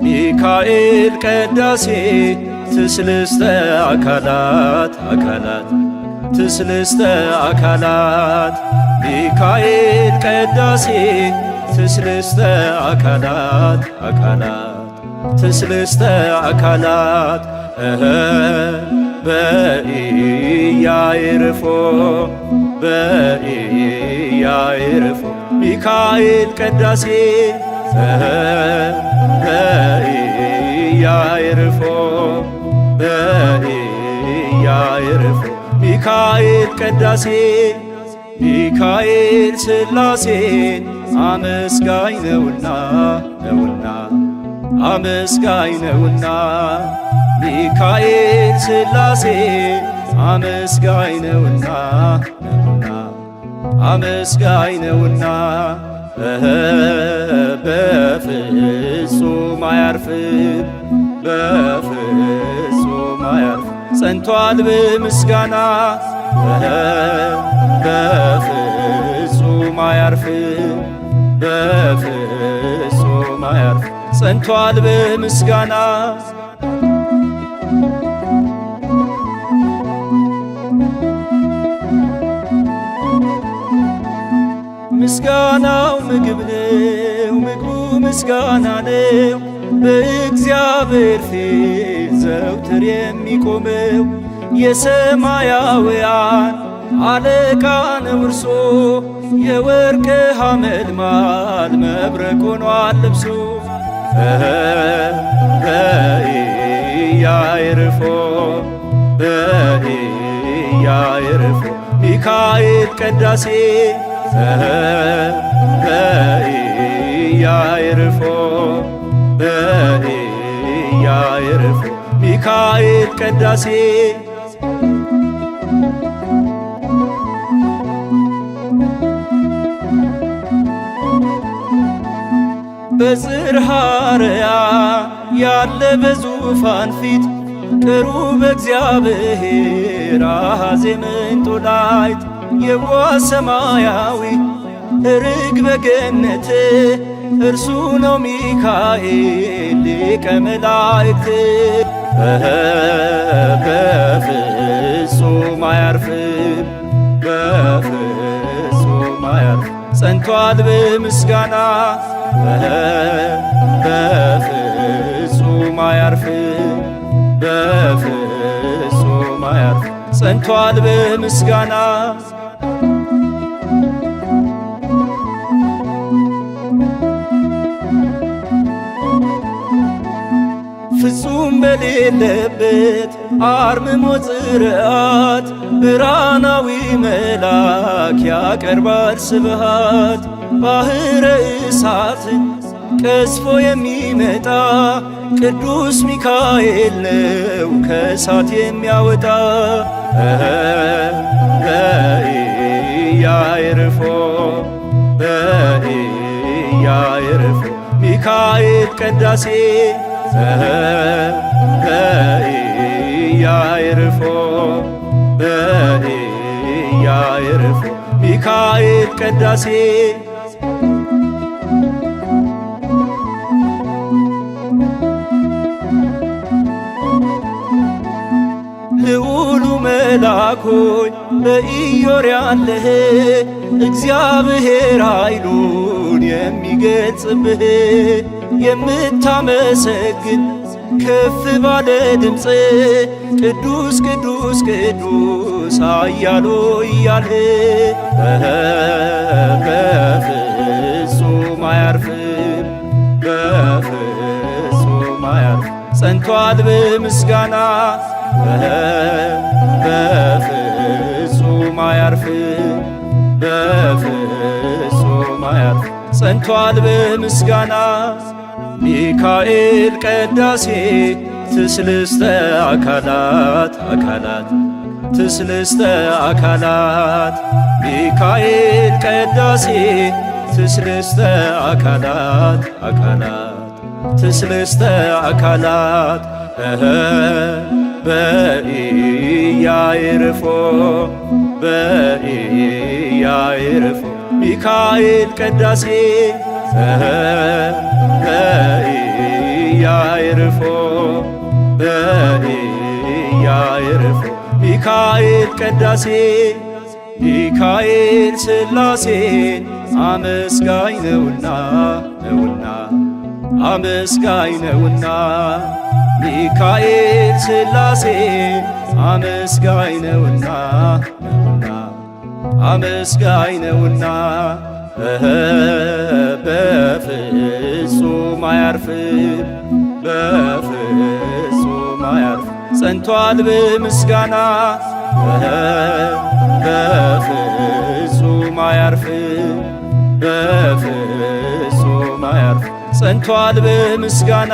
ሚካኤል ቅዳሴ ትስልስተ አካላት አካላት ትስልስተ አካላት ሚካኤል ቅዳሴ ትስልስተ አካላት አካላት ትስልስተ አካላት በኢያዕርፎ በኢያዕርፎ ሚካኤል ቅዳሴ በኢያዕርፎ በኢያዕርፎ ሚካኤል ቅዳሴ ሚካኤል ሥላሴን አመስጋኝ ነውና አመስጋኝ ነውና ሚካኤል ሥላሴን አመስጋኝ ነውና አመስጋኝ ነውና በፍጹም አያርፍም በፍጹም አያርፍም ጸንቷል በምስጋና በፍጹም አያርፍም በፍጹም አያርፍም ጸንቷል በምስጋና ምስጋናው ምግብ ነው ምግቡ ምስጋና ነው በእግዚአብሔር ፊት ዘውትር የሚቆመው የሰማያውያን አለቃ ነው እርሱ የወርቅ ሐመልማል መብረቅ ሆኗል ልብሱ በኢያዕርፎ በኢያዕርፎ ሚካኤል ቅዳሴ በኢያዕርፎ በኢያዕርፎ ሚካኤል ቅዳሴ በጽርሐ አርያም ያለ በዙፋን ፊት ቅሩብ እግዚአብሔር አኀዜ ምንጦላዕት የዋህ ሰማያዊ ርግበ ገነት እርሱ ነው ሚካኤል ሊቀ መላእክት በፍጹም አያርፍም በፍጹም አያርፍም ጸንቷል በምስጋና በፍጹም አያርፍም በፍጹም አያርፍም ጸንቷል በምስጋና ፍጹም በሌለበት አርምሞ ጽርዓት ብርሃናዊ መልአክ ያቀርባል ስብሃት ባሕረ እሳትን ቀዝፎ የሚመጣ ቅዱስ ሚካኤል ነው ከእሳት የሚያወጣ በኢያዕርፎ በኢያዕርፎ ሚካኤል ቅዳሴ በኢያዕርፎ በኢያዕርፎ ሚካኤል ቅዳሴ ልዑሉ መልአክ ሆይ በኢዮር ያለህ እግዚአብሔር ኃይሉን የሚገልጽብህ የምታመሰግን ከፍ ባለ ድምፅ ቅዱስ ቅዱስ ቅዱስ ኃያሉ እያልህ በፍጹም አያርፍም በፍጹም አያርፍም ጸንቷል በምስጋና በፍጹም አያርፍም በፍጹም አያርፍም ጸንቷል በምስጋና ሚካኤል ቅዳሴ ትስልስተ አካላት አካላት ትስልስተ አካላት ሚካኤል ቀዳሴ ትስልስተ አካላት አካላት ትስልስተ አካላት በኢያዕርፎ በኢያዕርፎ ሚካኤል ቀዳሴ በኢያዕርፎ በኢያዕርፎ ሚካኤል ቀዳሴ ሚካኤል ሥላሴን አመስጋኝ ነውና አመስጋኝ ነውና ሚካኤል ሥላሴን አመስጋኝ ነውና አመስጋኝ ነውና በፍጹም አያርፍም በፍጹም አያርፍም ጸንቷል በምስጋና በፍጹም አያርፍም በፍጹም አያርፍም ጸንቷል በምስጋና